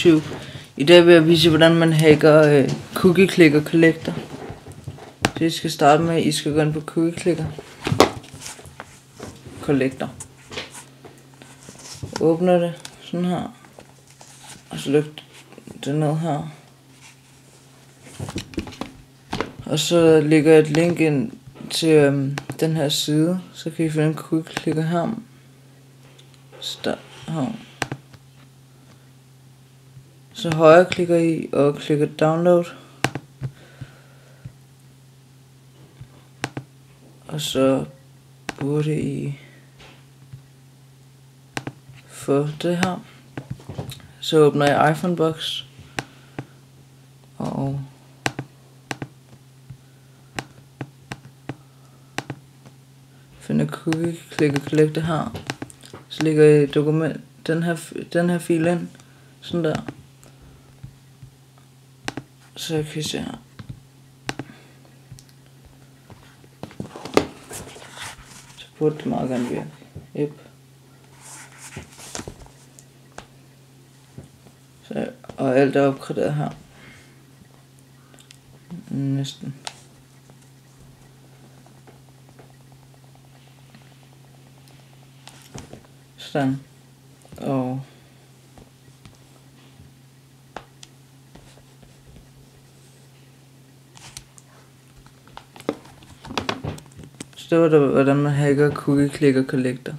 YouTube. I dag vil jeg vise, hvordan man hacker Cookie Clicker Collector. Så I skal starte med, at I skal gå ind på Cookie Clicker Collector. Åbner det sådan her, og så lukker det ned her. Og så lægger jeg et link ind til den her side, så kan I finde en Cookie Clicker her. Start her. Så højre klikker I og klikker download. Og så burde I få det her. Så åbner jeg iPhone Box og finder Cookie Clicker Collector her. Så lægger jeg dokument den her fil ind, sådan der. Så kan I se her. Så burde det meget gerne virke. Yep. Så, og alt er opgraderet her. Næsten. Sådan. Og så det var der, hvordan man hacker Cookie Clicker Collector.